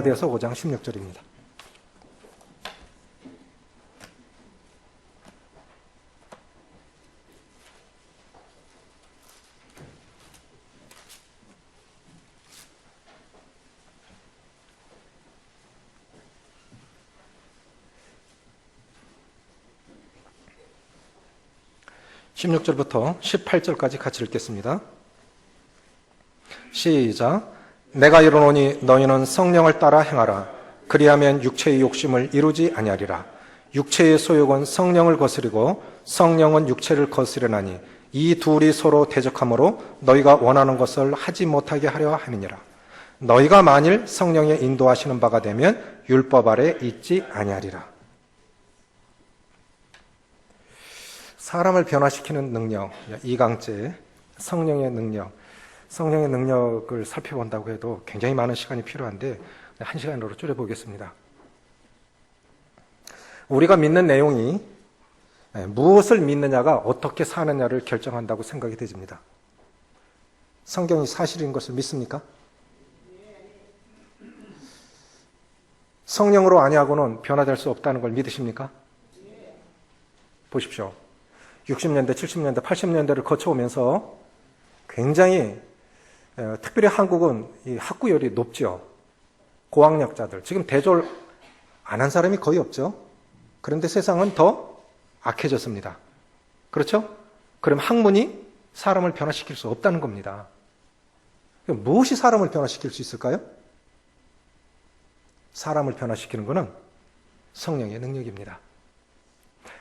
갈라디아서 5장 16절입니다. (16절부터) (18절까지) 같이 읽겠습니다. 시작. 내가 이르노니 너희는 성령을 따라 행하라. 그리하면 육체의 욕심을 이루지 아니하리라. 육체의 소욕은 성령을 거스리고 성령은 육체를 거스르나니 이 둘이 서로 대적하므로 너희가 원하는 것을 하지 못하게 하려 함이니라. 너희가 만일 성령의 인도하시는 바가 되면 율법 아래 있지 아니하리라. 사람을 변화시키는 능력, 2강째 성령의 능력. 성령의 능력을 살펴본다고 해도 굉장히 많은 시간이 필요한데 1시간으로 줄여보겠습니다. 우리가 믿는 내용이 무엇을 믿느냐가 어떻게 사느냐를 결정한다고 생각이 되집니다. 성경이 사실인 것을 믿습니까? 성령으로 아니하고는 변화될 수 없다는 걸 믿으십니까? 보십시오. 60년대, 70년대, 80년대를 거쳐오면서 굉장히 특별히 한국은 이 학구열이 높죠. 고학력자들. 지금 대졸 안 한 사람이 거의 없죠. 그런데 세상은 더 악해졌습니다. 그렇죠? 그럼 학문이 사람을 변화시킬 수 없다는 겁니다. 무엇이 사람을 변화시킬 수 있을까요? 사람을 변화시키는 것은 성령의 능력입니다.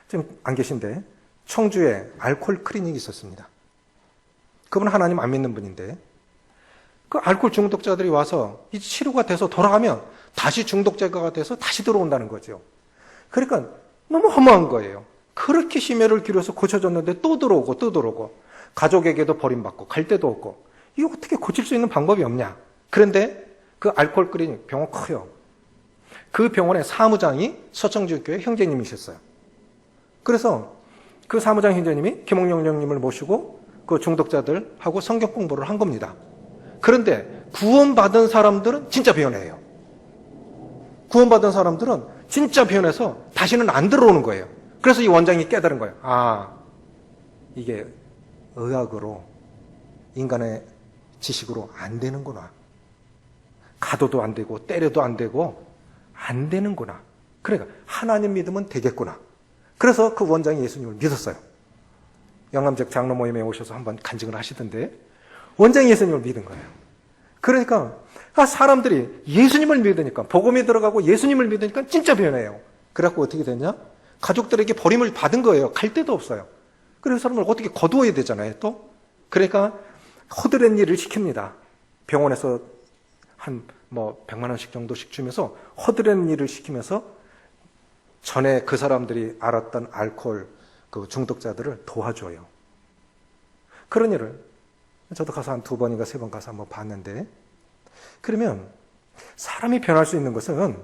지금 안 계신데 청주에 알코올 클리닉이 있었습니다. 그분은 하나님 안 믿는 분인데 그 알코올 중독자들이 와서 이 치료가 돼서 돌아가면 다시 중독자가 돼서 다시 들어온다는 거죠. 그러니까 너무 허무한 거예요. 그렇게 심혈을 기울여서 고쳐줬는데 또 들어오고 또 들어오고 가족에게도 버림받고 갈 데도 없고 이거 어떻게 고칠 수 있는 방법이 없냐. 그런데 그 알코올 클리닉 병원 커요. 그 병원의 사무장이 서청주교회 형제님이셨어요. 그래서 그 사무장 형제님이 김홍영 형님을 모시고 그 중독자들하고 성경 공부를 한 겁니다. 그런데 구원받은 사람들은 진짜 변해요. 구원받은 사람들은 진짜 변해서 다시는 안 들어오는 거예요. 그래서 이 원장이 깨달은 거예요. 아, 이게 의학으로 인간의 지식으로 안 되는구나. 가둬도 안 되고 때려도 안 되고 안 되는구나. 그러니까 하나님 믿으면 되겠구나. 그래서 그 원장이 예수님을 믿었어요. 영암적 장로 모임에 오셔서 한번 간증을 하시던데 원장이 예수님을 믿은 거예요. 그러니까 사람들이 예수님을 믿으니까 복음이 들어가고 예수님을 믿으니까 진짜 변해요. 그래갖고 어떻게 됐냐? 가족들에게 버림을 받은 거예요. 갈 데도 없어요. 그래서 사람을 어떻게 거두어야 되잖아요. 또 그러니까 허드렛 일을 시킵니다. 병원에서 한 100만 원씩 정도씩 주면서 허드렛 일을 시키면서 전에 그 사람들이 알았던 알코올 그 중독자들을 도와줘요. 그런 일을 저도 가서 한 2번인가 3번 가서 한번 봤는데, 그러면 사람이 변할 수 있는 것은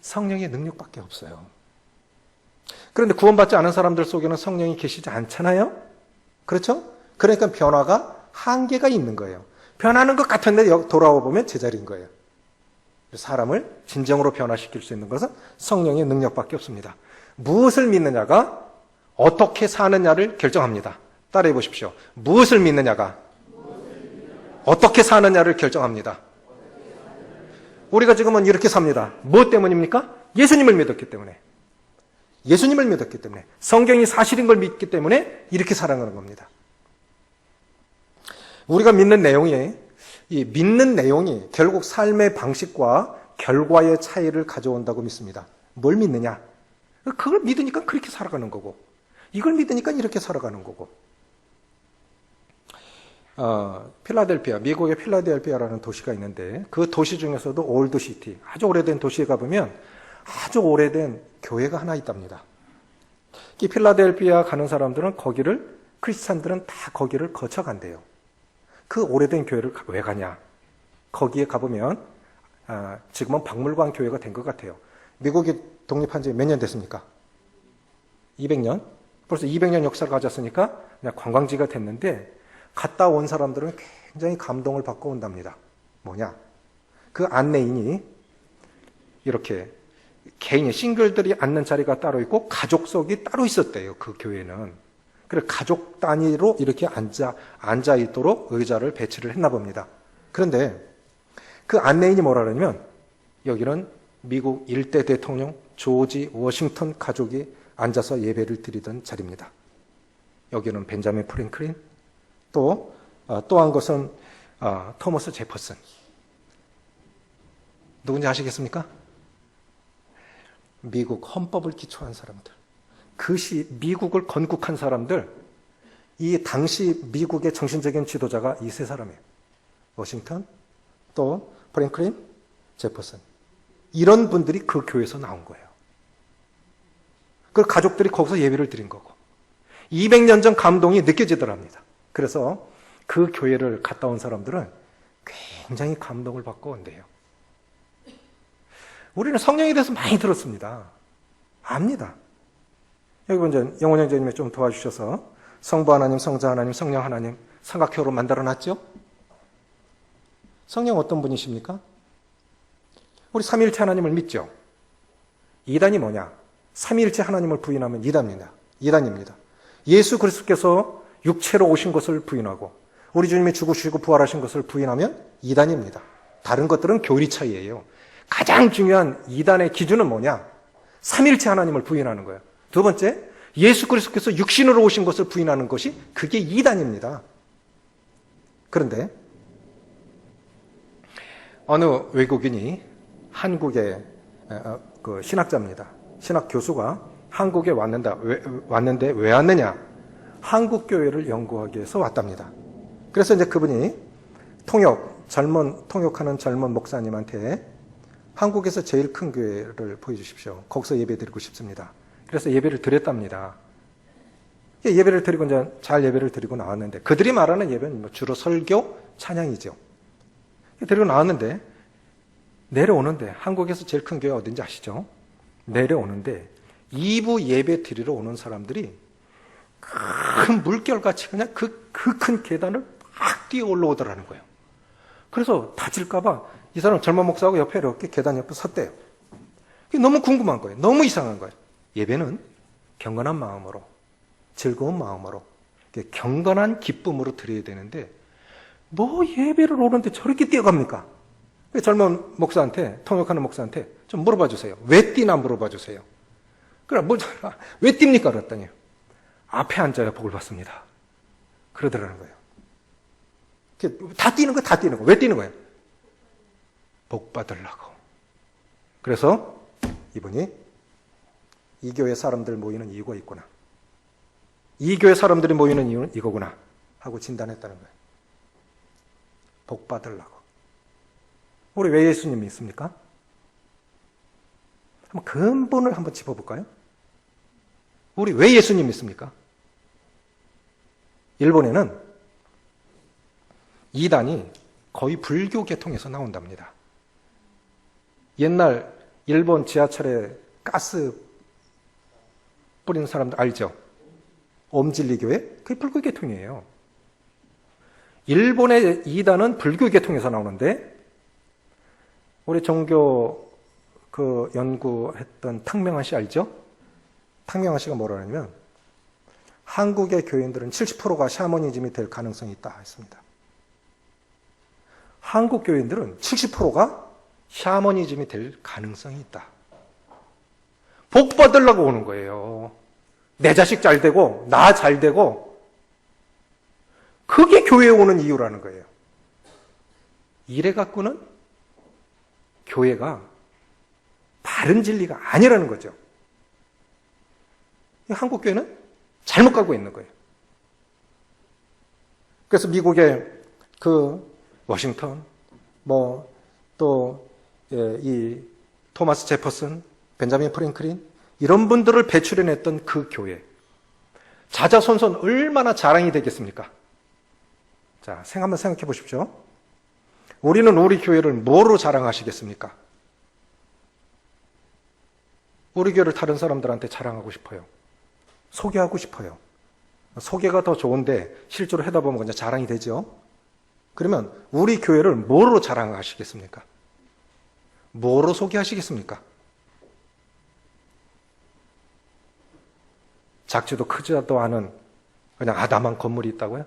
성령의 능력밖에 없어요. 그런데 구원받지 않은 사람들 속에는 성령이 계시지 않잖아요? 그렇죠? 그러니까 변화가 한계가 있는 거예요. 변하는 것 같은데 돌아와 보면 제자리인 거예요. 사람을 진정으로 변화시킬 수 있는 것은 성령의 능력밖에 없습니다. 무엇을 믿느냐가 어떻게 사느냐를 결정합니다. 따라해 보십시오. 무엇을 믿느냐가 어떻게 사느냐를 결정합니다. 우리가 지금은 이렇게 삽니다. 무엇 때문입니까? 예수님을 믿었기 때문에. 예수님을 믿었기 때문에. 성경이 사실인 걸 믿기 때문에 이렇게 살아가는 겁니다. 우리가 믿는 내용이, 이 믿는 내용이 결국 삶의 방식과 결과의 차이를 가져온다고 믿습니다. 뭘 믿느냐? 그걸 믿으니까 그렇게 살아가는 거고, 이걸 믿으니까 이렇게 살아가는 거고. 필라델피아, 미국의 필라델피아라는 도시가 있는데 그 도시 중에서도 올드시티, 아주 오래된 도시에 가보면 아주 오래된 교회가 하나 있답니다. 이 필라델피아 가는 사람들은 거기를, 크리스찬들은 다 거기를 거쳐간대요. 그 오래된 교회를 왜 가냐? 거기에 가보면 지금은 박물관 교회가 된 것 같아요. 미국이 독립한 지 몇 년 됐습니까? 200년? 벌써 200년 역사를 가졌으니까 그냥 관광지가 됐는데 갔다 온 사람들은 굉장히 감동을 받고 온답니다. 뭐냐? 그 안내인이 이렇게 개인의 싱글들이 앉는 자리가 따로 있고 가족석이 따로 있었대요. 그 교회는. 그래서 가족 단위로 이렇게 앉아 있도록 의자를 배치를 했나 봅니다. 그런데 그 안내인이 뭐라 그러냐면 여기는 미국 일대 대통령 조지 워싱턴 가족이 앉아서 예배를 드리던 자리입니다. 여기는 벤자민 프랭클린, 또 한 것은 토머스 제퍼슨. 누군지 아시겠습니까? 미국 헌법을 기초한 사람들, 그 시 미국을 건국한 사람들, 이 당시 미국의 정신적인 지도자가 이 세 사람이에요. 워싱턴, 또 프랭클린, 제퍼슨. 이런 분들이 그 교회에서 나온 거예요. 그 가족들이 거기서 예배를 드린 거고 200년 전 감동이 느껴지더랍니다. 그래서 그 교회를 갔다 온 사람들은 굉장히 감동을 받고 온대요. 우리는 성령에 대해서 많이 들었습니다. 압니다. 여기 먼저 영원 형제님이 좀 도와주셔서 성부 하나님, 성자 하나님, 성령 하나님 삼각형으로 만들어놨죠? 성령 어떤 분이십니까? 우리 삼위일체 하나님을 믿죠? 이단이 뭐냐? 삼위일체 하나님을 부인하면 이단입니다. 예수 그리스도께서 육체로 오신 것을 부인하고 우리 주님이 죽으시고 부활하신 것을 부인하면 이단입니다. 다른 것들은 교리 차이예요. 가장 중요한 이단의 기준은 뭐냐? 삼위일체 하나님을 부인하는 거예요. 두 번째, 예수 그리스도께서 육신으로 오신 것을 부인하는 것이 그게 이단입니다. 그런데 어느 외국인이 한국의 그 신학자입니다. 신학 교수가 한국에 왔는데 왜 왔느냐? 한국 교회를 연구하기 위해서 왔답니다. 그래서 이제 그분이 통역하는 젊은 목사님한테 한국에서 제일 큰 교회를 보여주십시오. 거기서 예배 드리고 싶습니다. 그래서 예배를 드렸답니다. 예배를 드리고 이제 잘 예배를 드리고 나왔는데 그들이 말하는 예배는 주로 설교, 찬양이죠. 데리고 나왔는데 내려오는데 한국에서 제일 큰 교회 어딘지 아시죠? 내려오는데 2부 예배 드리러 오는 사람들이 큰 물결같이 그냥 그 큰 계단을 막 뛰어 올라오더라는 거예요. 그래서 다칠까봐 이 사람 젊은 목사하고 옆에 이렇게 계단 옆에 섰대요. 너무 궁금한 거예요. 너무 이상한 거예요. 예배는 경건한 마음으로, 즐거운 마음으로, 경건한 기쁨으로 드려야 되는데 뭐 예배를 오는데 저렇게 뛰어갑니까? 젊은 목사한테, 통역하는 목사한테 좀 물어봐 주세요. 왜 뛰나 물어봐 주세요. 그래, 왜 뜁니까? 그랬더니 앞에 앉아야 복을 받습니다. 그러더라는 거예요. 다 뛰는 거예요. 왜 뛰는 거예요? 복 받으려고. 그래서 이분이 이 교회 사람들 모이는 이유가 있구나. 이 교회 사람들이 모이는 이유는 이거구나 하고 진단했다는 거예요. 복 받으려고. 우리 왜 예수님이 있습니까? 한번 근본을 한번 짚어볼까요? 우리 왜 예수님이 있습니까? 일본에는 이단이 거의 불교 계통에서 나온답니다. 옛날 일본 지하철에 가스 뿌리는 사람들 알죠? 옴진리교회? 그게 불교 계통이에요. 일본의 이단은 불교 계통에서 나오는데 우리 종교 그 연구했던 탕명한 씨 알죠? 탕명한 씨가 뭐라 하냐면 한국의 교인들은 70%가 샤머니즘이 될 가능성이 있다 했습니다. 한국 교인들은 70%가 샤머니즘이 될 가능성이 있다. 복 받으려고 오는 거예요. 내 자식 잘 되고 나 잘 되고 그게 교회에 오는 이유라는 거예요. 이래 갖고는 교회가 바른 진리가 아니라는 거죠. 한국 교회는 잘못 가고 있는 거예요. 그래서 미국의 그 워싱턴, 이 토마스 제퍼슨, 벤자민 프랭클린 이런 분들을 배출해냈던 그 교회. 자자손손 얼마나 자랑이 되겠습니까? 자, 한번 생각해 보십시오. 우리는 우리 교회를 뭐로 자랑하시겠습니까? 우리 교회를 다른 사람들한테 자랑하고 싶어요. 소개하고 싶어요. 소개가 더 좋은데 실제로 하다 보면 그냥 자랑이 되죠. 그러면 우리 교회를 뭐로 자랑하시겠습니까? 뭐로 소개하시겠습니까? 작지도 크지도 않은 그냥 아담한 건물이 있다고요?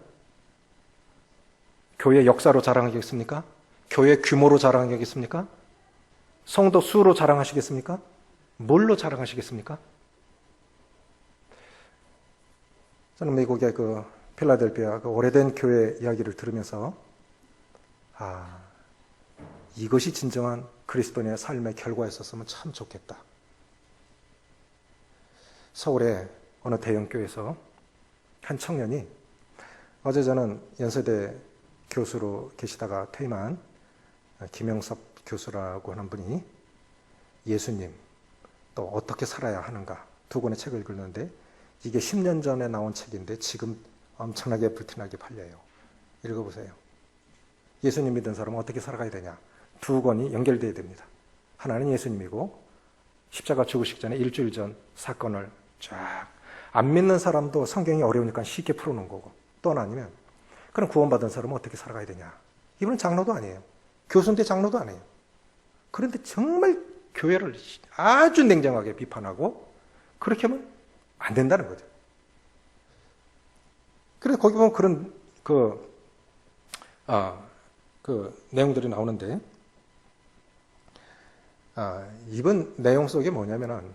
교회 역사로 자랑하겠습니까? 교회 규모로 자랑하겠습니까? 성도 수로 자랑하시겠습니까? 뭘로 자랑하시겠습니까? 저는 미국의 그 필라델피아 그 오래된 교회 이야기를 들으면서 이것이 진정한 그리스도인의 삶의 결과였었으면 참 좋겠다. 서울의 어느 대형 교회에서 한 청년이, 어제 저는 연세대 교수로 계시다가 퇴임한 김영섭 교수라고 하는 분이 예수님 또 어떻게 살아야 하는가 두 권의 책을 읽었는데, 이게 10년 전에 나온 책인데 지금 엄청나게 불티나게 팔려요. 읽어보세요. 예수님 믿은 사람은 어떻게 살아가야 되냐, 두 권이 연결되어야 됩니다. 하나는 예수님이고, 십자가 죽으시기 전에 일주일 전 사건을 쫙, 안 믿는 사람도 성경이 어려우니까 쉽게 풀어놓은 거고, 또 아니면 그럼 구원받은 사람은 어떻게 살아가야 되냐. 이분은 장로도 아니에요. 교수인데 장로도 아니에요. 그런데 정말 교회를 아주 냉정하게 비판하고, 그렇게 하면 안 된다는 거죠. 그래서 거기 보면 그런 그 내용들이 나오는데, 이번 내용 속에 뭐냐면은,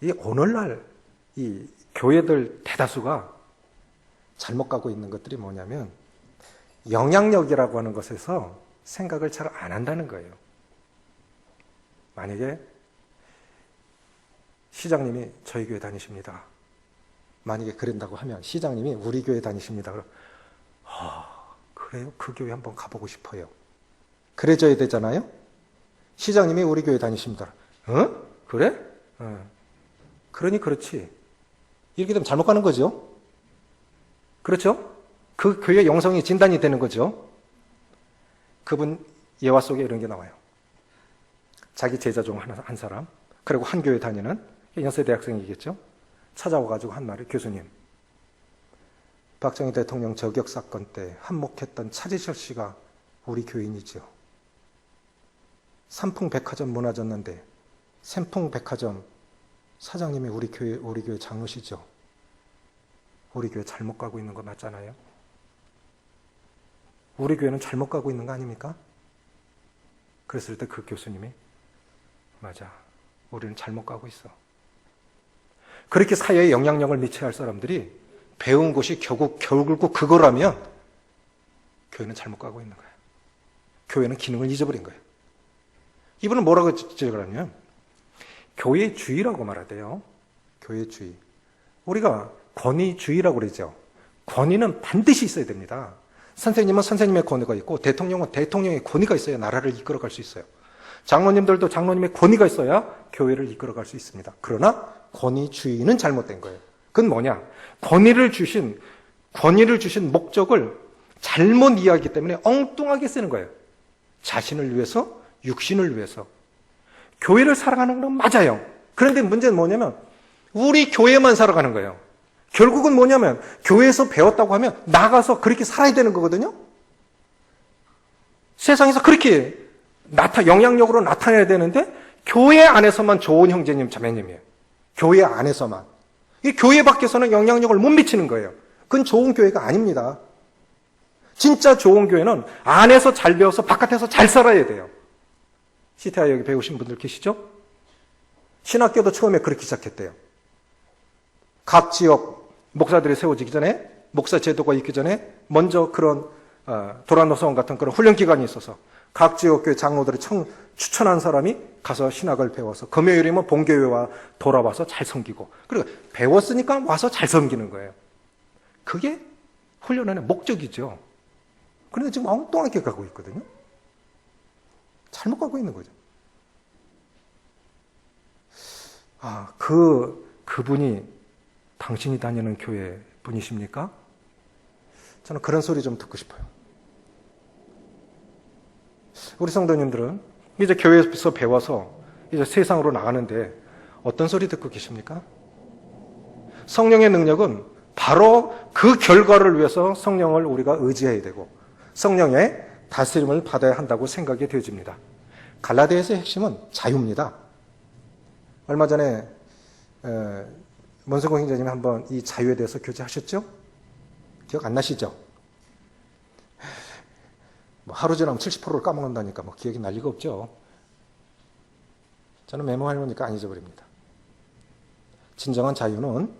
이 오늘날 이 교회들 대다수가 잘못 가고 있는 것들이 뭐냐면, 영향력이라고 하는 것에서 생각을 잘 안 한다는 거예요. 만약에 시장님이 저희 교회 다니십니다. 만약에 그런다고 하면 시장님이 우리 교회 다니십니다. 그럼 그래요? 그 교회 한번 가보고 싶어요. 그래줘야 되잖아요. 시장님이 우리 교회 다니십니다. 그래? 그러니 그렇지. 이렇게 되면 잘못 가는 거죠. 그렇죠? 그 교회 영성이 진단이 되는 거죠. 그분 예화 속에 이런 게 나와요. 자기 제자 중 한 사람, 그리고 한 교회 다니는 연세 대학생이겠죠. 찾아와가지고 한 말이, 교수님, 박정희 대통령 저격 사건 때 한몫했던 차지철 씨가 우리 교인이죠. 삼풍백화점 무너졌는데 삼풍백화점 사장님이 우리 교회 장로시죠. 우리 교회 잘못 가고 있는 거 맞잖아요. 우리 교회는 잘못 가고 있는 거 아닙니까? 그랬을 때 그 교수님이, 맞아, 우리는 잘못 가고 있어. 그렇게 사회에 영향력을 미쳐야 할 사람들이 배운 것이 결국 그거라면 교회는 잘못 가고 있는 거예요. 교회는 기능을 잊어버린 거예요. 이분은 뭐라고 지적을 하냐면, 교회주의라고 말하대요. 교회주의. 우리가 권위주의라고 그러죠. 권위는 반드시 있어야 됩니다. 선생님은 선생님의 권위가 있고, 대통령은 대통령의 권위가 있어야 나라를 이끌어갈 수 있어요. 장로님들도 장로님의 권위가 있어야 교회를 이끌어갈 수 있습니다. 그러나 권위주의는 잘못된 거예요. 그건 뭐냐? 권위를 주신 목적을 잘못 이해하기 때문에 엉뚱하게 쓰는 거예요. 자신을 위해서, 육신을 위해서. 교회를 살아가는 건 맞아요. 그런데 문제는 뭐냐면, 우리 교회만 살아가는 거예요. 결국은 뭐냐면, 교회에서 배웠다고 하면 나가서 그렇게 살아야 되는 거거든요. 세상에서 그렇게 영향력으로 나타내야 되는데, 교회 안에서만 좋은 형제님, 자매님이에요. 교회 안에서만. 이 교회 밖에서는 영향력을 못 미치는 거예요. 그건 좋은 교회가 아닙니다. 진짜 좋은 교회는 안에서 잘 배워서 바깥에서 잘 살아야 돼요. CTI 여기 배우신 분들 계시죠? 신학교도 처음에 그렇게 시작했대요. 각 지역 목사들이 세워지기 전에, 목사 제도가 있기 전에 먼저 그런 도란노선 같은 그런 훈련기관이 있어서 각 지역교회 장로들이 추천한 사람이 가서 신학을 배워서 금요일이면 본교회와 돌아와서 잘 섬기고, 그리고 배웠으니까 와서 잘 섬기는 거예요. 그게 훈련의 목적이죠. 그런데 지금 엉뚱하게 가고 있거든요. 잘못 가고 있는 거죠. 그분이 당신이 다니는 교회 분이십니까? 저는 그런 소리 좀 듣고 싶어요. 우리 성도님들은 이제 교회에서 배워서 이제 세상으로 나가는데 어떤 소리 듣고 계십니까? 성령의 능력은 바로 그 결과를 위해서 성령을 우리가 의지해야 되고 성령의 다스림을 받아야 한다고 생각이 되어집니다. 갈라디아서의 핵심은 자유입니다. 얼마 전에 문성공 형제님이 한번 이 자유에 대해서 교제하셨죠? 기억 안 나시죠? 뭐 하루 지나면 70%를 까먹는다니까 뭐 기억이 날 리가 없죠. 저는 메모해놓으니까 안 잊어버립니다. 진정한 자유는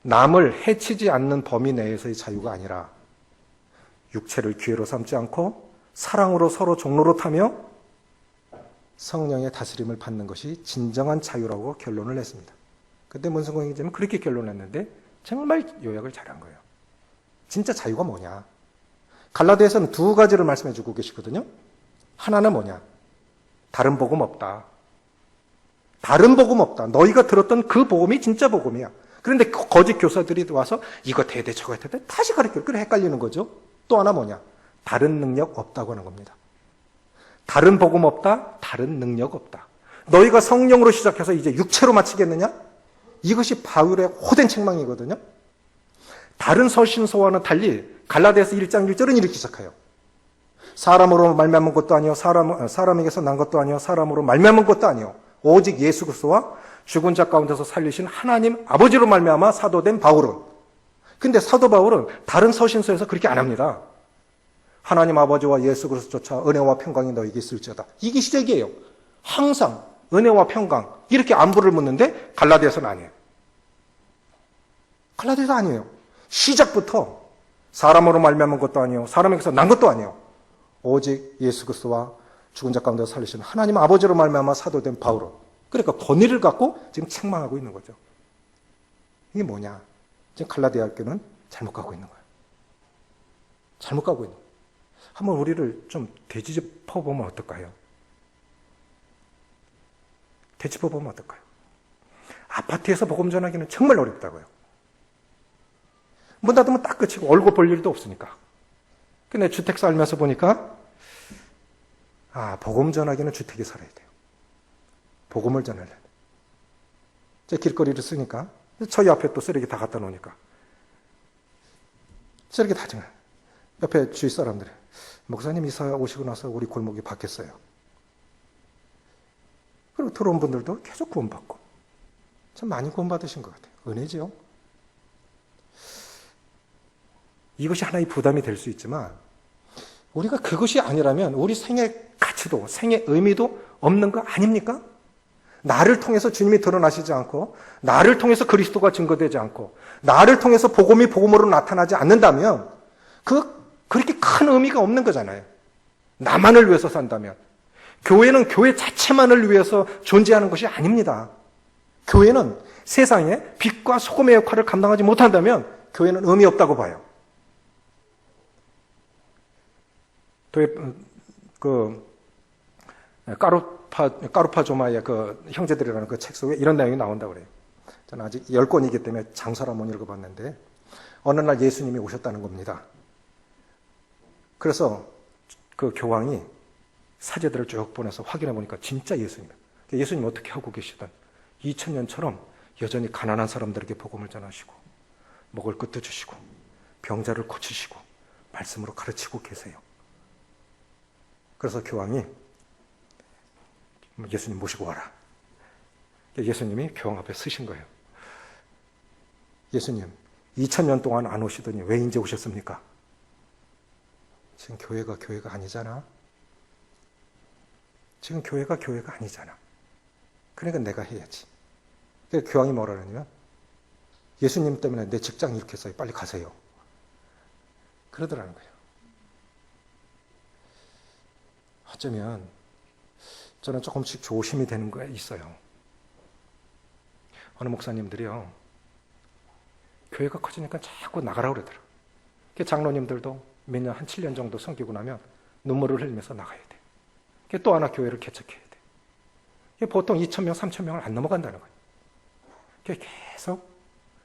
남을 해치지 않는 범위 내에서의 자유가 아니라 육체를 기회로 삼지 않고 사랑으로 서로 종로로 타며 성령의 다스림을 받는 것이 진정한 자유라고 결론을 냈습니다. 그때 문성공 형제는 그렇게 결론을 냈는데 정말 요약을 잘한 거예요. 진짜 자유가 뭐냐? 갈라디아서는 두 가지를 말씀해 주고 계시거든요. 하나는 뭐냐? 다른 복음 없다. 다른 복음 없다. 너희가 들었던 그 복음이 진짜 복음이야. 그런데 거짓 교사들이 와서 이거 대대 저거 대대 다시 가르쳐요. 그래 헷갈리는 거죠. 또 하나 뭐냐? 다른 능력 없다고 하는 겁니다. 다른 복음 없다. 다른 능력 없다. 너희가 성령으로 시작해서 이제 육체로 마치겠느냐? 이것이 바울의 호된 책망이거든요. 다른 서신서와는 달리 갈라디아서 1장 1절은 이렇게 시작해요. 사람으로 말미암은 것도 아니요 사람에게서 난 것도 아니요 사람으로 말미암은 것도 아니요 오직 예수 그리스도와 죽은 자 가운데서 살리신 하나님 아버지로 말미암아 사도된 바울은. 근데 사도 바울은 다른 서신서에서 그렇게 안 합니다. 하나님 아버지와 예수 그리스도조차 은혜와 평강이 너에게 있을지어다. 이게 시작이에요. 항상 은혜와 평강 이렇게 안부를 묻는데 갈라디아서는 아니에요. 갈라디아서 아니에요. 시작부터 사람으로 말미암은 것도 아니요 사람에게서 난 것도 아니요 오직 예수 그리스도와 죽은 자 가운데서 살리신 하나님 아버지로 말미암아 사도된 바울은. 그러니까 권위를 갖고 지금 책망하고 있는 거죠. 이게 뭐냐? 지금 갈라디아 교는 잘못 가고 있는 거예요. 잘못 가고 있는 거예요. 한번 우리를 좀 되짚어 보면 어떨까요? 되짚어 보면 어떨까요? 아파트에서 복음 전하기는 정말 어렵다고요. 문 닫으면 딱 끝이고 얼굴 볼 일도 없으니까. 근데 주택 살면서 보니까 복음 전하기는 주택에 살아야 돼요. 복음을 전하려면. 제 길거리를 쓰니까 저희 앞에 또 쓰레기 다 갖다 놓으니까 쓰레기 다 정해. 옆에 주위 사람들이 목사님 이사 오시고 나서 우리 골목이 바뀌었어요. 그리고 들어온 분들도 계속 구원받고 참 많이 구원받으신 것 같아요. 은혜지요. 이것이 하나의 부담이 될 수 있지만 우리가 그것이 아니라면 우리 생의 가치도 생의 의미도 없는 거 아닙니까? 나를 통해서 주님이 드러나시지 않고 나를 통해서 그리스도가 증거되지 않고 나를 통해서 복음이 복음으로 나타나지 않는다면 그렇게 큰 의미가 없는 거잖아요. 나만을 위해서 산다면. 교회는 교회 자체만을 위해서 존재하는 것이 아닙니다. 교회는 세상에 빛과 소금의 역할을 감당하지 못한다면 교회는 의미 없다고 봐요. 까루파조마의 그 형제들이라는 그 책 속에 이런 내용이 나온다고 그래요. 저는 아직 10권이기 때문에 장서라 못 읽어봤는데 어느 날 예수님이 오셨다는 겁니다. 그래서 그 교황이 사제들을 쭉 보내서 확인해 보니까 진짜 예수님이에요. 예수님 어떻게 하고 계시던 2000년처럼 여전히 가난한 사람들에게 복음을 전하시고 먹을 것도 주시고 병자를 고치시고 말씀으로 가르치고 계세요. 그래서 교황이 예수님 모시고 와라. 예수님이 교황 앞에 서신 거예요. 예수님 2000년 동안 안 오시더니 왜 이제 오셨습니까? 지금 교회가 아니잖아. 지금 교회가 아니잖아. 그러니까 내가 해야지. 그래서 교황이 뭐라 그러냐면 예수님 때문에 내 직장 이렇게 해서 빨리 가세요. 그러더라는 거예요. 어쩌면 저는 조금씩 조심이 되는 거 있어요. 어느 목사님들이요. 교회가 커지니까 자꾸 나가라고 그러더라고요. 장로님들도 매년 한 7년 정도 섬기고 나면 눈물을 흘리면서 나가야 돼. 또 하나 교회를 개척해야 돼. 보통 2,000명, 3,000명을 안 넘어간다는 거예요. 계속.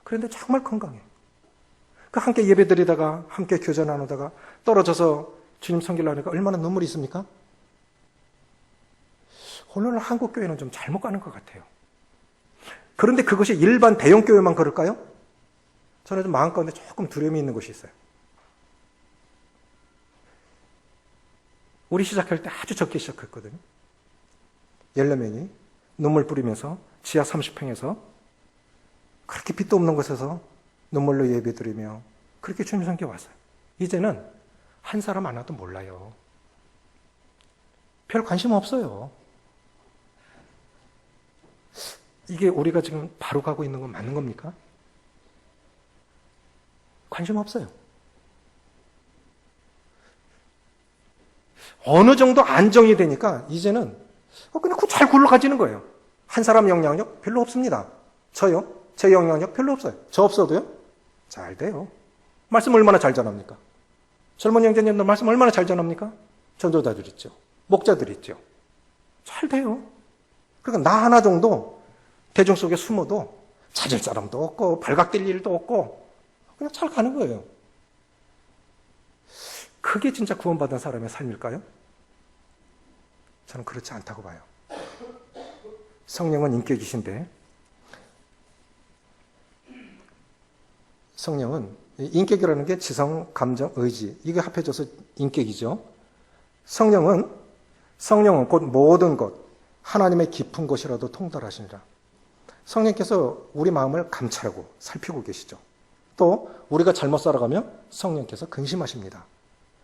그런데 정말 건강해요. 함께 예배 드리다가, 함께 교제 나누다가 떨어져서 주님 섬기려고 하니까 얼마나 눈물이 있습니까? 오늘날 한국 교회는 좀 잘못 가는 것 같아요. 그런데 그것이 일반 대형 교회만 그럴까요? 저는 좀 마음 가운데 조금 두려움이 있는 것이 있어요. 우리 시작할 때 아주 적게 시작했거든요. 14명이 눈물 뿌리면서 지하 30평에서 그렇게 빛도 없는 곳에서 눈물로 예배드리며 그렇게 주님 섬겨 왔어요. 이제는 한 사람 하나도 몰라요. 별 관심 없어요. 이게 우리가 지금 바로 가고 있는 건 맞는 겁니까? 관심 없어요. 어느 정도 안정이 되니까 이제는 그냥 잘 굴러가지는 거예요. 한 사람 영향력 별로 없습니다. 저요? 제 영향력 별로 없어요. 저 없어도요? 잘 돼요. 말씀 얼마나 잘 전합니까? 젊은 형제님들 말씀 얼마나 잘 전합니까? 전도자들 있죠. 목자들 있죠. 잘 돼요. 그러니까 나 하나 정도 대중 속에 숨어도 찾을 사람도 없고 발각될 일도 없고 그냥 잘 가는 거예요. 그게 진짜 구원받은 사람의 삶일까요? 저는 그렇지 않다고 봐요. 성령은 인격이신데 성령은 인격이라는 게 지성, 감정, 의지 이게 합해져서 인격이죠. 성령은 곧 모든 것 하나님의 깊은 곳이라도 통달하시니라. 성령께서 우리 마음을 감찰하고 살피고 계시죠. 또 우리가 잘못 살아가면 성령께서 근심하십니다.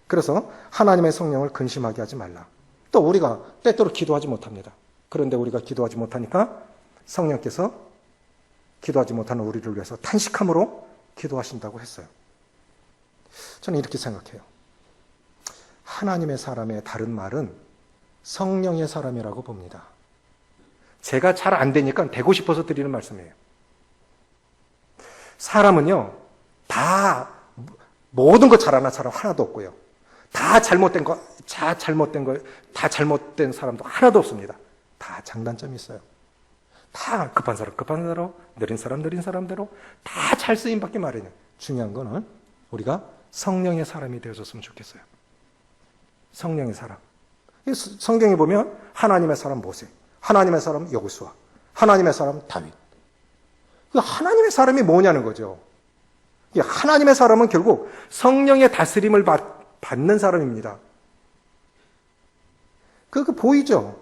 그래서 하나님의 성령을 근심하게 하지 말라. 또 우리가 때때로 기도하지 못합니다. 그런데 우리가 기도하지 못하니까 성령께서 기도하지 못하는 우리를 위해서 탄식함으로 기도하신다고 했어요. 저는 이렇게 생각해요. 하나님의 사람의 다른 말은 성령의 사람이라고 봅니다. 제가 잘 안 되니까 되고 싶어서 드리는 말씀이에요. 사람은요, 다 모든 거 잘하는 사람 하나도 없고요. 다 잘못된 사람도 하나도 없습니다. 다 장단점이 있어요. 다 급한 사람 급한 대로, 느린 사람대로 다 잘 쓰임 받기 마련이에요. 중요한 거는 우리가 성령의 사람이 되어줬으면 좋겠어요. 성령의 사람. 성경에 보면 하나님의 사람 모세, 하나님의 사람 여호수아, 하나님의 사람 다윗. 하나님의 사람이 뭐냐는 거죠. 하나님의 사람은 결국 성령의 다스림을 받는 사람입니다. 그거 보이죠?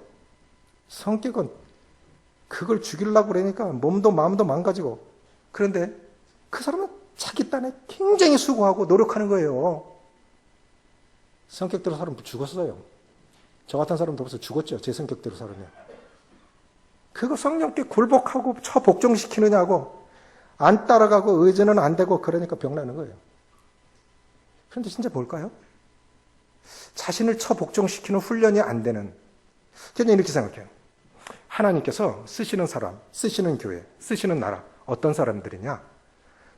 성격은 그걸 죽이려고 그러니까 몸도 마음도 망가지고. 그런데 그 사람은 자기 딴에 굉장히 수고하고 노력하는 거예요. 성격대로 사람 죽었어요. 저 같은 사람도 벌써 죽었죠. 제 성격대로 살으면. 그거 성령께 굴복하고 복종시키느냐고 안 따라가고 의지는 안 되고 그러니까 병나는 거예요. 그런데 진짜 뭘까요? 자신을 복종시키는 훈련이 안 되는. 저는 이렇게 생각해요. 하나님께서 쓰시는 사람, 쓰시는 교회, 쓰시는 나라 어떤 사람들이냐?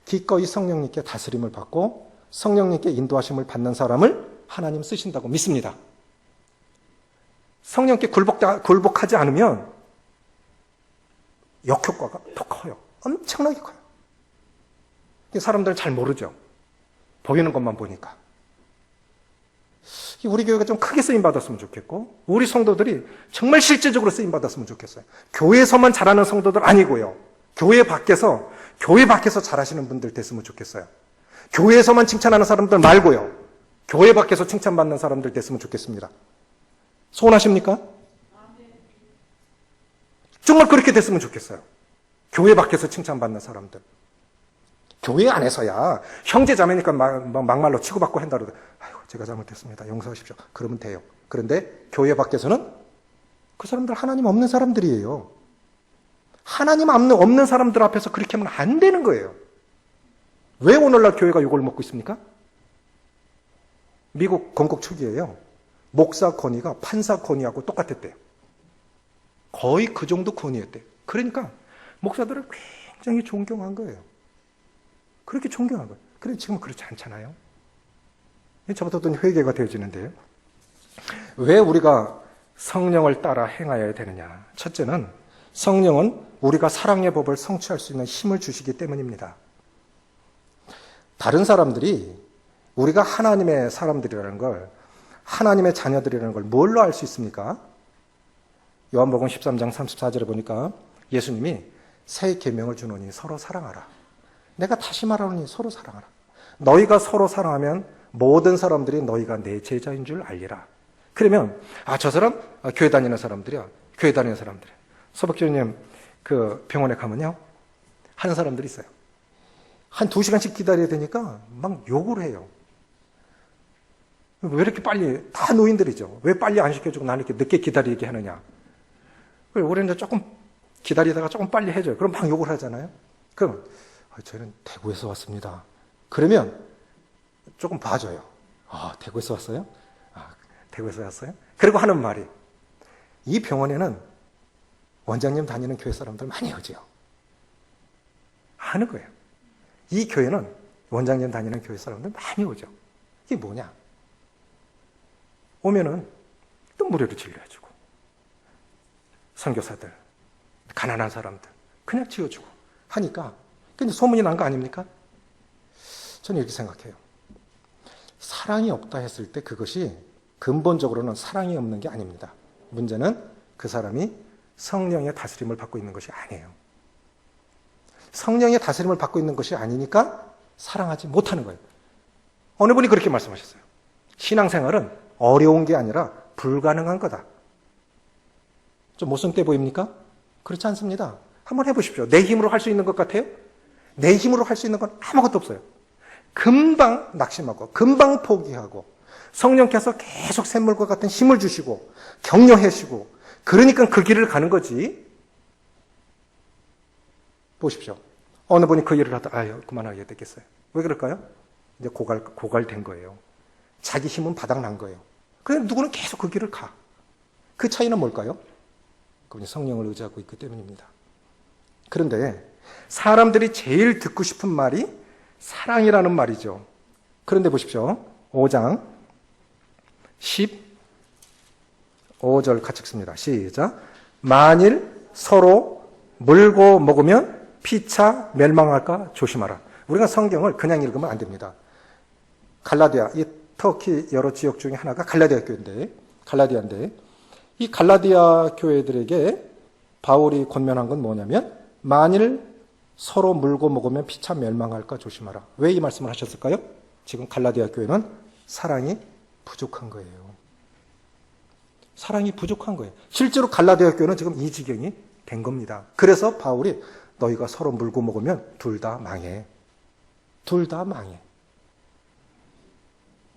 기꺼이 성령님께 다스림을 받고 성령님께 인도하심을 받는 사람을 하나님 쓰신다고 믿습니다. 성령께 굴복하지 않으면 역효과가 더 커요. 엄청나게 커요. 사람들은 잘 모르죠. 보이는 것만 보니까. 우리 교회가 좀 크게 쓰임받았으면 좋겠고 우리 성도들이 정말 실제적으로 쓰임받았으면 좋겠어요. 교회에서만 잘하는 성도들 아니고요. 교회 밖에서 잘하시는 분들 됐으면 좋겠어요. 교회에서만 칭찬하는 사람들 말고요. 교회 밖에서 칭찬받는 사람들 됐으면 좋겠습니다. 소원하십니까? 정말 그렇게 됐으면 좋겠어요. 교회 밖에서 칭찬받는 사람들. 교회 안에서야 형제 자매니까 막말로 치고받고 한다 그러다 아이고 제가 잘못했습니다. 용서하십시오. 그러면 돼요. 그런데 교회 밖에서는 그 사람들 하나님 없는 사람들이에요. 하나님 없는 사람들 앞에서 그렇게 하면 안 되는 거예요. 왜 오늘날 교회가 욕을 먹고 있습니까? 미국 건국 초기에요. 목사 권위가 판사 권위하고 똑같았대요. 거의 그 정도 권위였대요. 그러니까 목사들을 굉장히 존경한 거예요. 그렇게 존경한 거예요. 그런데 지금은 그렇지 않잖아요. 저부터 어떤 회개가 되어지는데요. 왜 우리가 성령을 따라 행하여야 되느냐? 첫째는 성령은 우리가 사랑의 법을 성취할 수 있는 힘을 주시기 때문입니다. 다른 사람들이 우리가 하나님의 사람들이라는 걸, 하나님의 자녀들이라는 걸 뭘로 알 수 있습니까? 요한복음 13장 34절에 보니까 예수님이 새 계명을 주노니 서로 사랑하라. 내가 다시 말하노니 서로 사랑하라. 너희가 서로 사랑하면 모든 사람들이 너희가 내 제자인 줄 알리라. 그러면 저 사람 교회 다니는 사람들이야 교회 다니는 사람들. 서박교님 그 병원에 가면요. 하는 사람들이 있어요. 한 2시간씩 기다려야 되니까 막 욕을 해요. 왜 이렇게 빨리, 다 노인들이죠. 왜 빨리 안 시켜주고 나는 이렇게 늦게 기다리게 하느냐. 우리는 조금 기다리다가 조금 빨리 해줘요. 그럼 막 욕을 하잖아요. 그럼, 저희는 대구에서 왔습니다. 그러면 조금 봐줘요. 대구에서 왔어요? 대구에서 왔어요? 그리고 하는 말이, 이 병원에는 원장님 다니는 교회 사람들 많이 오죠. 하는 거예요. 이 교회는 원장님 다니는 교회 사람들 많이 오죠. 이게 뭐냐? 오면은 또 무료로 진료해주고, 선교사들, 가난한 사람들 그냥 지어주고 하니까 근데 소문이 난 거 아닙니까? 저는 이렇게 생각해요. 사랑이 없다 했을 때 그것이 근본적으로는 사랑이 없는 게 아닙니다. 문제는 그 사람이 성령의 다스림을 받고 있는 것이 아니에요. 성령의 다스림을 받고 있는 것이 아니니까 사랑하지 못하는 거예요. 어느 분이 그렇게 말씀하셨어요. 신앙생활은 어려운 게 아니라 불가능한 거다. 좀 모순돼 보입니까? 그렇지 않습니다. 한번 해보십시오. 내 힘으로 할 수 있는 것 같아요? 내 힘으로 할 수 있는 건 아무것도 없어요. 금방 낙심하고 금방 포기하고 성령께서 계속 샘물과 같은 힘을 주시고 격려해 주시고 그러니까 그 길을 가는 거지. 보십시오. 어느 분이 그 일을 하다 그만하게 됐겠어요. 왜 그럴까요? 이제 고갈된 거예요. 자기 힘은 바닥난 거예요. 그런데 누구는 계속 그 길을 가. 그 차이는 뭘까요? 그분이 성령을 의지하고 있기 때문입니다. 그런데 사람들이 제일 듣고 싶은 말이 사랑이라는 말이죠. 그런데 보십시오. 5장 15절 같이 읽습니다. 시작. 만일 서로 물고 먹으면 피차 멸망할까 조심하라. 우리가 성경을 그냥 읽으면 안 됩니다. 갈라디아, 이 터키 여러 지역 중에 하나가 갈라디아 교회인데 이 갈라디아 교회들에게 바울이 권면한 건 뭐냐면 만일 서로 물고 먹으면 피차 멸망할까 조심하라. 왜 이 말씀을 하셨을까요? 지금 갈라디아 교회는 사랑이 부족한 거예요. 사랑이 부족한 거예요. 실제로 갈라디아 교회는 지금 이 지경이 된 겁니다. 그래서 바울이 너희가 서로 물고 먹으면 둘 다 망해. 둘 다 망해.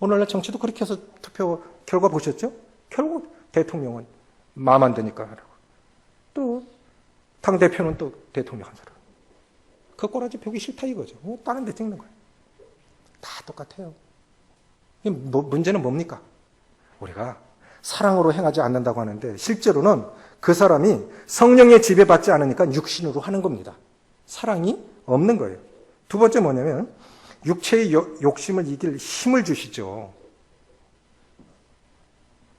오늘날 정치도 그렇게 해서 투표 결과 보셨죠? 결국 대통령은 마음 안 드니까 하라고. 또 당대표는 또 대통령 한 사람. 그 꼬라지 펴기 싫다 이거죠. 다른 데 찍는 거예요. 다 똑같아요. 문제는 뭡니까? 우리가 사랑으로 행하지 않는다고 하는데 실제로는 그 사람이 성령의 지배받지 않으니까 육신으로 하는 겁니다. 사랑이 없는 거예요. 두 번째 뭐냐면 육체의 욕심을 이길 힘을 주시죠.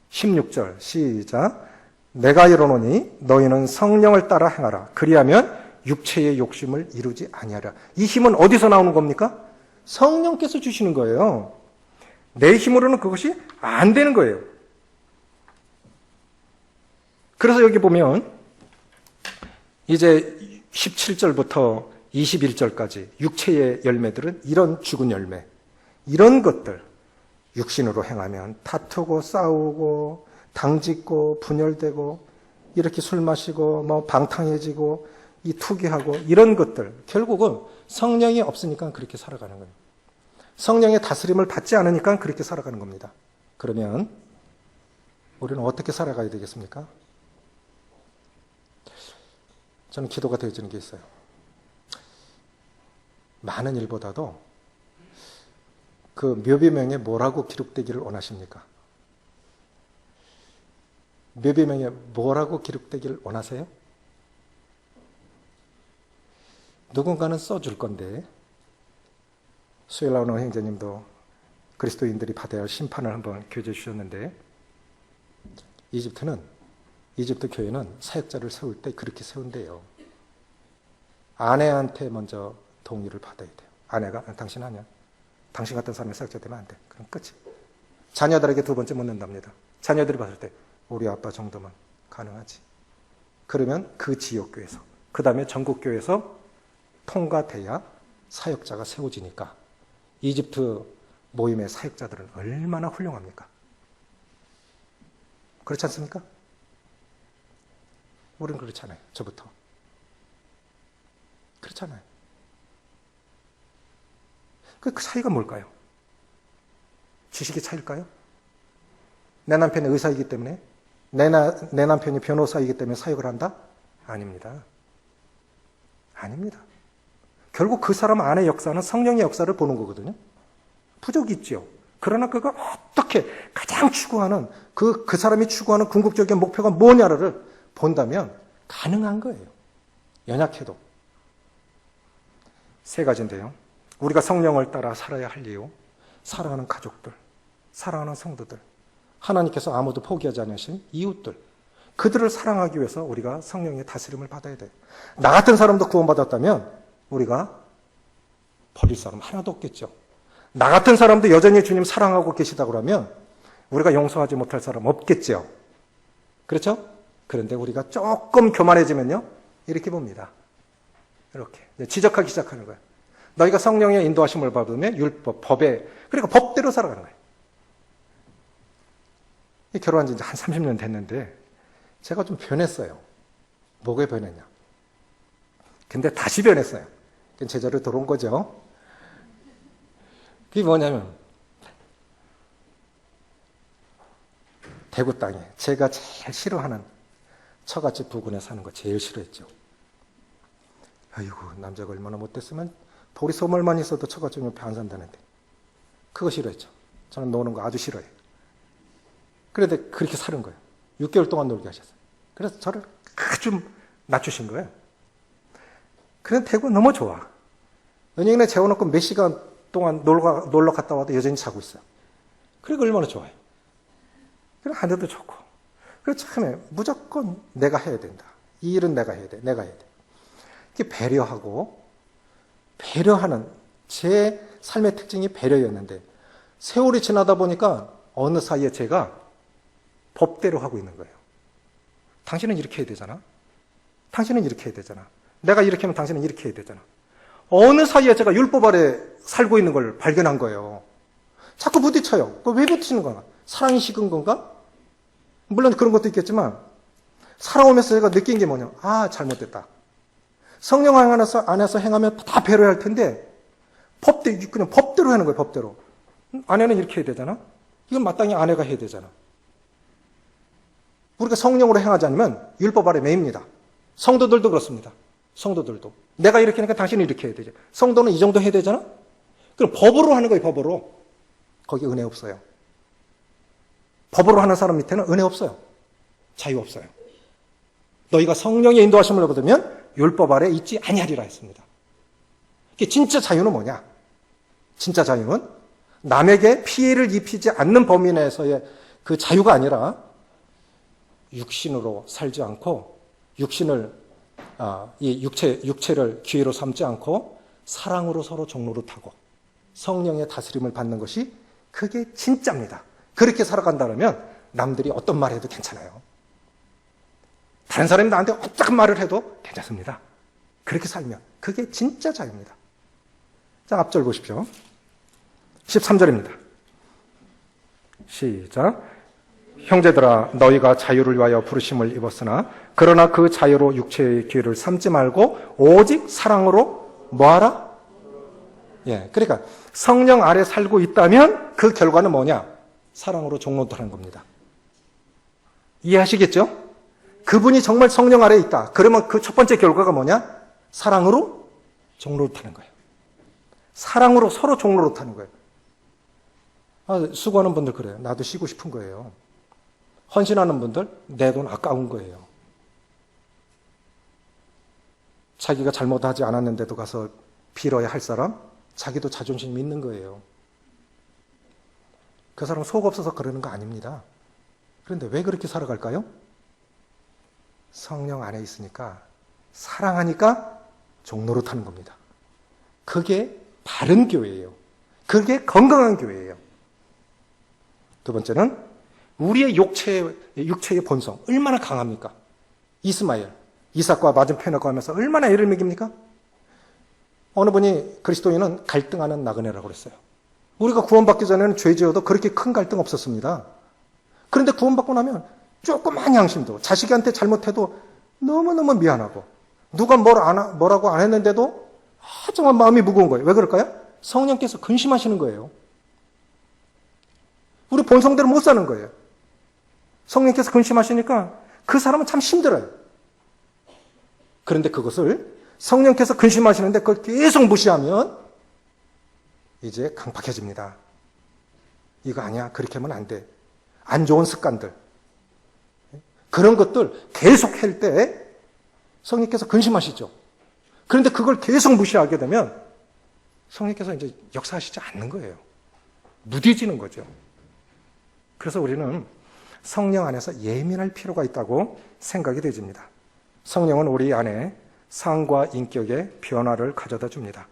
16절 시작. 내가 이르노니 너희는 성령을 따라 행하라. 그리하면 육체의 욕심을 이루지 아니하라. 이 힘은 어디서 나오는 겁니까? 성령께서 주시는 거예요. 내 힘으로는 그것이 안 되는 거예요. 그래서 여기 보면 이제 17절부터 21절까지 육체의 열매들은 이런 죽은 열매, 이런 것들 육신으로 행하면 다투고 싸우고 당짓고 분열되고 이렇게 술 마시고 뭐 방탕해지고 이 투기하고 이런 것들 결국은 성령이 없으니까 그렇게 살아가는 거예요. 성령의 다스림을 받지 않으니까 그렇게 살아가는 겁니다. 그러면 우리는 어떻게 살아가야 되겠습니까? 저는 기도가 되어지는 게 있어요. 많은 일보다도 그 묘비명에 뭐라고 기록되기를 원하십니까? 묘비명에 뭐라고 기록되기를 원하세요? 누군가는 써줄 건데 수요일 나오는 형제님도 그리스도인들이 받아야 할 심판을 한번 교제해 주셨는데 이집트 교회는 사역자를 세울 때 그렇게 세운대요. 아내한테 먼저 동의를 받아야 돼요. 아내가 당신 하냐? 당신 같은 사람이 사역자 되면 안 돼. 그럼 끝이. 자녀들에게 두 번째 묻는답니다. 자녀들이 봤을 때 우리 아빠 정도면 가능하지. 그러면 그 지역교회에서 그 다음에 전국교회에서 통과돼야 사역자가 세워지니까 이집트 모임의 사역자들은 얼마나 훌륭합니까? 그렇지 않습니까? 우리는 그렇잖아요. 저부터. 그렇잖아요. 그 차이가 뭘까요? 지식의 차이일까요? 내 남편이 의사이기 때문에, 내 남편이 변호사이기 때문에 사역을 한다? 아닙니다. 아닙니다. 결국 그 사람 안의 역사는 성령의 역사를 보는 거거든요. 부족이 있죠. 그러나 그가 어떻게 가장 추구하는 그 사람이 추구하는 궁극적인 목표가 뭐냐를 본다면 가능한 거예요. 연약해도. 세 가지인데요. 우리가 성령을 따라 살아야 할 이유, 사랑하는 가족들, 사랑하는 성도들, 하나님께서 아무도 포기하지 않으신 이웃들, 그들을 사랑하기 위해서 우리가 성령의 다스림을 받아야 돼요. 나 같은 사람도 구원받았다면 우리가 버릴 사람 하나도 없겠죠. 나 같은 사람도 여전히 주님 사랑하고 계시다고 그러면 우리가 용서하지 못할 사람 없겠죠. 그렇죠? 그런데 우리가 조금 교만해지면요, 이렇게 봅니다. 이렇게 지적하기 시작하는 거예요. 너희가 성령의 인도하심을 받으면 율법, 법에, 그러니까 법대로 살아가는 거예요. 결혼한 지 이제 한 30년 됐는데 제가 좀 변했어요. 뭐가 변했냐? 근데 다시 변했어요. 제자로 들어온 거죠. 그게 뭐냐면 대구 땅에 제가 제일 싫어하는 처갓집 부근에 사는 거 제일 싫어했죠. 아이고, 남자가 얼마나 못됐으면 보리 소멸만 있어도 처갓집 옆에 안 산다는데 그거 싫어했죠. 저는 노는 거 아주 싫어해요. 그런데 그렇게 사는 거예요. 6개월 동안 놀게 하셨어요. 그래서 저를 아주 낮추신 거예요. 그런데 대구 너무 좋아. 은영이네 재워놓고 몇 시간 동안 놀러 갔다 와도 여전히 자고 있어요. 그리고 얼마나 좋아요. 그리고 하늘도 좋고. 그래서 처음에 무조건 내가 해야 된다. 이 일은 내가 해야 돼. 내가 해야 돼. 이렇게 배려하는 제 삶의 특징이 배려였는데 세월이 지나다 보니까 어느 사이에 제가 법대로 하고 있는 거예요. 당신은 이렇게 해야 되잖아. 당신은 이렇게 해야 되잖아. 내가 이렇게 하면 당신은 이렇게 해야 되잖아. 어느 사이에 제가 율법 아래 살고 있는 걸 발견한 거예요. 자꾸 부딪혀요. 왜 부딪히는 거야? 사랑이 식은 건가? 물론 그런 것도 있겠지만 살아오면서 제가 느낀 게 뭐냐? 아, 잘못됐다. 성령 안에서 행하면 다 배려할 텐데 그냥 법대로 하는 거예요. 법대로. 아내는 이렇게 해야 되잖아. 이건 마땅히 아내가 해야 되잖아. 우리가 성령으로 행하지 않으면 율법 아래 매입니다. 성도들도 그렇습니다. 성도들도. 내가 이렇게 하니까 당신은 이렇게 해야 되죠. 성도는 이 정도 해야 되잖아? 그럼 법으로 하는 거예요, 법으로. 거기 은혜 없어요. 법으로 하는 사람 밑에는 은혜 없어요. 자유 없어요. 너희가 성령의 인도하심을 받으면 율법 아래 있지 아니하리라 했습니다. 진짜 자유는 뭐냐? 진짜 자유는 남에게 피해를 입히지 않는 범위 내에서의 그 자유가 아니라 육신으로 살지 않고 이 육체를 기회로 삼지 않고 사랑으로 서로 종노릇하고 성령의 다스림을 받는 것이 그게 진짜입니다. 그렇게 살아간다면 남들이 어떤 말 해도 괜찮아요. 다른 사람이 나한테 어떤 말을 해도 괜찮습니다. 그렇게 살면 그게 진짜 자유입니다. 자, 앞절 보십시오. 13절입니다. 시작. 형제들아, 너희가 자유를 위하여 부르심을 입었으나 그러나 그 자유로 육체의 기회를 삼지 말고 오직 사랑으로 뭐하라? 예, 그러니까 성령 아래 살고 있다면 그 결과는 뭐냐? 사랑으로 종노릇하는 겁니다. 이해하시겠죠? 그분이 정말 성령 아래에 있다. 그러면 그 첫 번째 결과가 뭐냐? 사랑으로 종노릇하는 거예요. 사랑으로 서로 종노릇하는 거예요. 수고하는 분들 그래요. 나도 쉬고 싶은 거예요. 헌신하는 분들 내 돈 아까운 거예요. 자기가 잘못하지 않았는데도 가서 빌어야 할 사람 자기도 자존심이 있는 거예요. 그 사람 속 없어서 그러는 거 아닙니다. 그런데 왜 그렇게 살아갈까요? 성령 안에 있으니까 사랑하니까 종노릇하는 겁니다. 그게 바른 교회예요. 그게 건강한 교회예요. 두 번째는 우리의 육체의 본성 얼마나 강합니까? 이스마엘, 이삭과 맞은편하고 하면서 얼마나 애를 먹입니까? 어느 분이 그리스도인은 갈등하는 나그네라고 그랬어요. 우리가 구원받기 전에는 죄 지어도 그렇게 큰 갈등 없었습니다. 그런데 구원받고 나면 조그만 양심도 자식한테 잘못해도 너무너무 미안하고 누가 뭐라고 안 했는데도 정말 마음이 무거운 거예요. 왜 그럴까요? 성령께서 근심하시는 거예요. 우리 본성대로 못 사는 거예요. 성령께서 근심하시니까 그 사람은 참 힘들어요. 그런데 그것을 성령께서 근심하시는데 그걸 계속 무시하면 이제 강팍해집니다. 이거 아니야. 그렇게 하면 안 돼. 안 좋은 습관들. 그런 것들 계속 할 때 성령께서 근심하시죠. 그런데 그걸 계속 무시하게 되면 성령께서 이제 역사하시지 않는 거예요. 무뎌지는 거죠. 그래서 우리는 성령 안에서 예민할 필요가 있다고 생각이 되집니다. 성령은 우리 안에 상과 인격의 변화를 가져다 줍니다.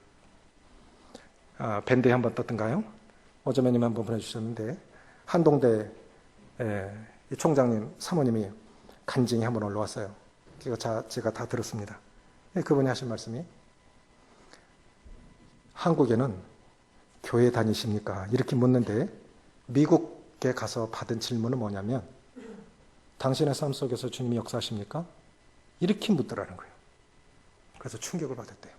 밴드에 한번 떴던가요? 오저매님 한번 보내주셨는데 한동대 총장님 사모님이 간증이 한번 올라왔어요. 제가 다 들었습니다. 그분이 하신 말씀이 한국에는 교회 다니십니까? 이렇게 묻는데 미국에 가서 받은 질문은 뭐냐면 당신의 삶 속에서 주님이 역사하십니까? 이렇게 묻더라는 거예요. 그래서 충격을 받았대요.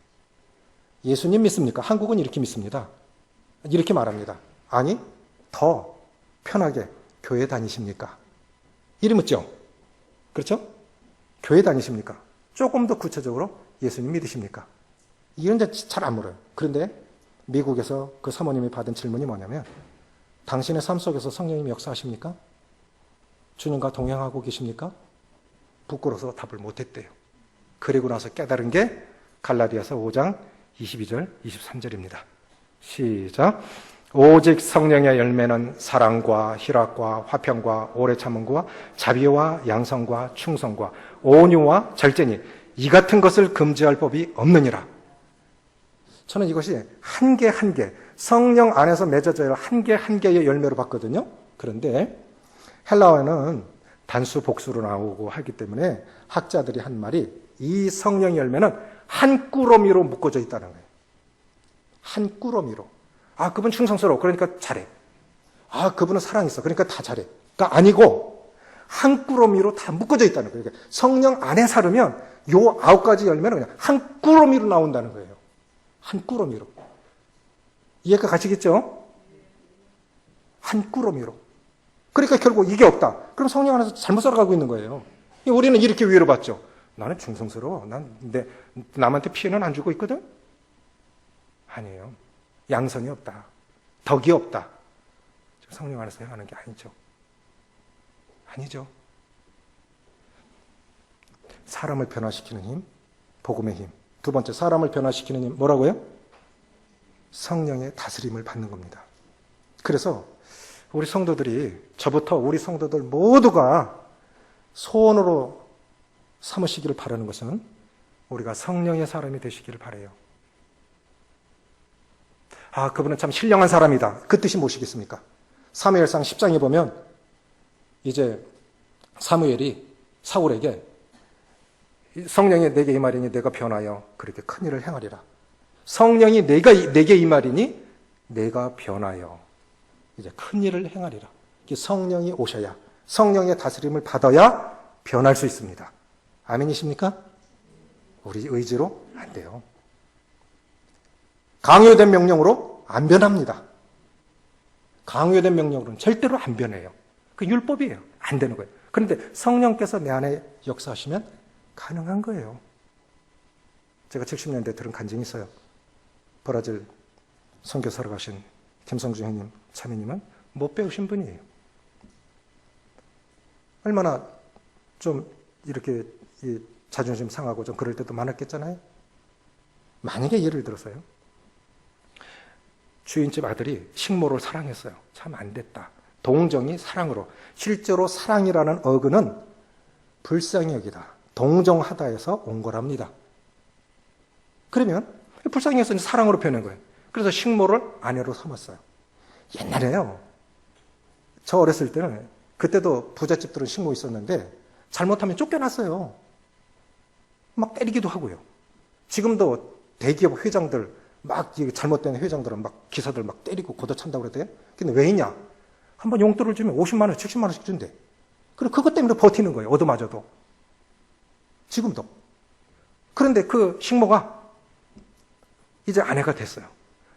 예수님 믿습니까? 한국은 이렇게 믿습니다. 이렇게 말합니다. 아니, 더 편하게 교회 다니십니까? 이리 묻죠? 그렇죠? 교회 다니십니까? 조금 더 구체적으로 예수님 믿으십니까? 이런 데 잘 안 물어요. 그런데 미국에서 그 사모님이 받은 질문이 뭐냐면 당신의 삶 속에서 성령님이 역사하십니까? 주님과 동행하고 계십니까? 부끄러워서 답을 못했대요. 그리고 나서 깨달은 게 갈라디아서 5장 22절, 23절입니다. 시작. 오직 성령의 열매는 사랑과 희락과 화평과 오래 참음과 자비와 양성과 충성과 온유와 절제니 이 같은 것을 금지할 법이 없느니라. 저는 이것이 한 개 한 개 성령 안에서 맺어져야 한 개 한 개의 열매로 봤거든요. 그런데 헬라어는 단수 복수로 나오고 하기 때문에 학자들이 한 말이 이 성령의 열매는 한 꾸러미로 묶어져 있다는 거예요. 한 꾸러미로. 아, 그분 충성스러워. 그러니까 잘해. 아, 그분은 사랑 있어. 그러니까 다 잘해. 그러니까 아니고 한 꾸러미로 다 묶어져 있다는 거예요. 그러니까 성령 안에 살으면 요 9가지 열매는 그냥 한 꾸러미로 나온다는 거예요. 한 꾸러미로. 이해가 가시겠죠? 한 꾸러미로. 그러니까 결국 이게 없다. 그럼 성령 안에서 잘못 살아가고 있는 거예요. 우리는 이렇게 위로받죠. 나는 충성스러워. 남한테 피해는 안 주고 있거든? 아니에요. 양선이 없다. 덕이 없다. 성령 안에서 행하는 게 아니죠. 아니죠. 사람을 변화시키는 힘, 복음의 힘. 두 번째, 사람을 변화시키는 힘. 뭐라고요? 성령의 다스림을 받는 겁니다. 그래서 우리 성도들이, 저부터 우리 성도들 모두가 소원으로 삼으시기를 바라는 것은 우리가 성령의 사람이 되시기를 바라요. 아, 그분은 참 신령한 사람이다. 그 뜻이 무엇이겠습니까? 사무엘상 10장에 보면 이제 사무엘이 사울에게 성령이 내게 임하리니 내가 변하여 그렇게 큰 일을 행하리라. 성령이 내게 임하리니 내가 변하여 이제 큰 일을 행하리라. 성령이 오셔야, 성령의 다스림을 받아야 변할 수 있습니다. 아멘이십니까? 우리 의지로 안 돼요. 강요된 명령으로 안 변합니다. 강요된 명령으로는 절대로 안 변해요. 그 율법이에요. 안 되는 거예요. 그런데 성령께서 내 안에 역사하시면 가능한 거예요. 제가 70년대 들은 간증이 있어요. 브라질 선교사로 가신 김성주 형님, 차미님은 못 배우신 분이에요. 얼마나 좀 이렇게 자존심 상하고 좀 그럴 때도 많았겠잖아요. 만약에 예를 들어서요. 주인집 아들이 식모를 사랑했어요. 참 안 됐다. 동정이 사랑으로. 실제로 사랑이라는 어근은 불쌍히 여기다. 동정하다에서 온 거랍니다. 그러면 불쌍히 여기서 사랑으로 표현한 거예요. 그래서 식모를 아내로 삼았어요. 옛날에요. 저 어렸을 때는 그때도 부잣집들은 식모 있었는데 잘못하면 쫓겨났어요. 막 때리기도 하고요. 지금도 대기업 회장들 막 잘못된 회장들은 막 기사들 막 때리고 걷어찬다고 그랬대요. 근데 왜 있냐? 한번 용돈을 주면 50만 원, 70만 원씩 준대. 그리고 그것 때문에 버티는 거예요. 얻어맞아도. 지금도. 그런데 그 식모가 이제 아내가 됐어요.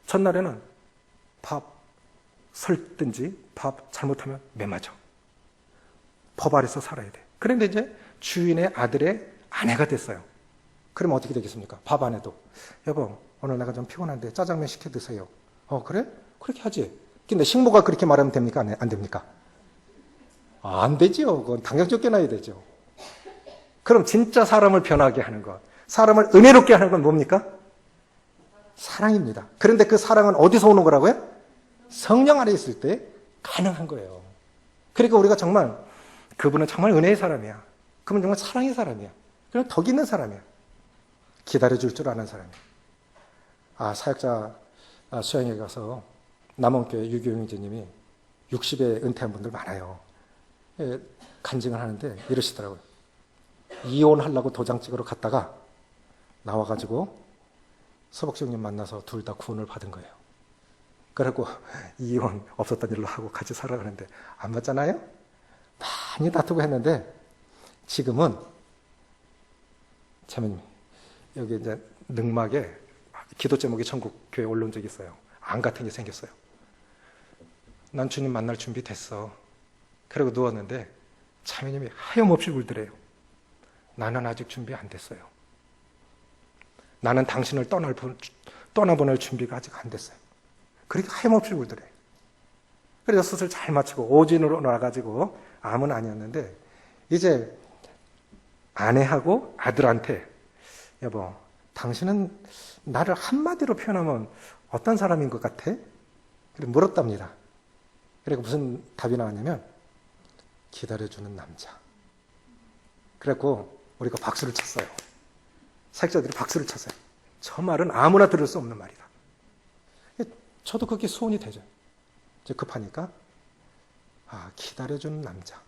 전날에는 밥 설든지 밥 잘못하면 매맞아. 법 아래서 살아야 돼. 그런데 이제 주인의 아들의 아내가 됐어요. 그러면 어떻게 되겠습니까? 밥 안 해도. 여보, 오늘 내가 좀 피곤한데 짜장면 시켜 드세요. 그래? 그렇게 하지. 근데 식모가 그렇게 말하면 됩니까? 안 됩니까? 안 되지요. 그건 당장 쫓겨나야 되죠. 그럼 진짜 사람을 변하게 하는 것, 사람을 은혜롭게 하는 건 뭡니까? 사랑입니다. 그런데 그 사랑은 어디서 오는 거라고요? 성령 안에 있을 때 가능한 거예요. 그러니까 우리가 정말 그분은 정말 은혜의 사람이야. 그분은 정말 사랑의 사람이야. 그냥 덕 있는 사람이야. 기다려줄 줄 아는 사람이야. 사역자 수양에 가서 남원교회 유교 형제님이 60에 은퇴한 분들 많아요. 간증을 하는데 이러시더라고요. 이혼하려고 도장 찍으러 갔다가 나와가지고 서복지 형님 만나서 둘 다 구원을 받은 거예요. 그래갖고 이혼 없었던 일로 하고 같이 살아가는데 안 맞잖아요? 많이 다투고 했는데 지금은 자매님 여기 이제 능막에 기도 제목이 천국교회 올라온 적이 있어요. 안 같은 게 생겼어요. 난 주님 만날 준비 됐어. 그러고 누웠는데 자매님이 하염없이 울더래요. 나는 아직 준비 안 됐어요. 나는 당신을 떠나보낼 준비가 아직 안 됐어요. 그렇게 하염없이 울더래요. 그래서 수술 잘 마치고 오진으로 나가지고 암은 아니었는데 이제 아내하고 아들한테 여보, 당신은 나를 한마디로 표현하면 어떤 사람인 것 같아? 그래 물었답니다. 그리고 무슨 답이 나왔냐면 기다려주는 남자. 그래갖고 우리가 박수를 쳤어요. 사역자들이 박수를 쳤어요. 저 말은 아무나 들을 수 없는 말이다. 저도 그게 소원이 되죠. 이제 급하니까 기다려주는 남자.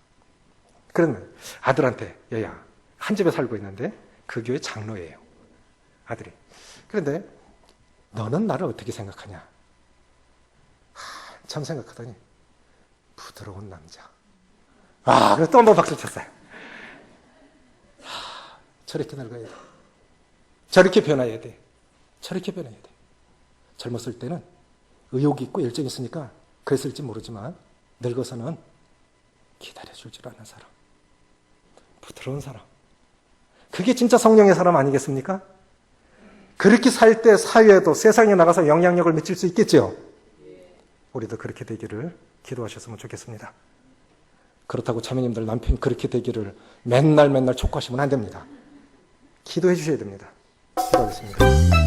그러면 아들한테 얘야 한 집에 살고 있는데 그 교회 장로예요. 아들이. 그런데 너는 나를 어떻게 생각하냐? 참 생각하더니 부드러운 남자. 그래서 또 한 번 박수 쳤어요. 저렇게 늙어야 돼. 저렇게 변해야 돼. 저렇게 변해야 돼. 젊었을 때는 의욕이 있고 열정이 있으니까 그랬을지 모르지만 늙어서는 기다려줄 줄 아는 사람. 부드러운 사람. 그게 진짜 성령의 사람 아니겠습니까? 그렇게 살 때 사회에도 세상에 나가서 영향력을 미칠 수 있겠죠? 우리도 그렇게 되기를 기도하셨으면 좋겠습니다. 그렇다고 자매님들 남편이 그렇게 되기를 맨날 촉구하시면 안 됩니다. 기도해 주셔야 됩니다. 기도하겠습니다.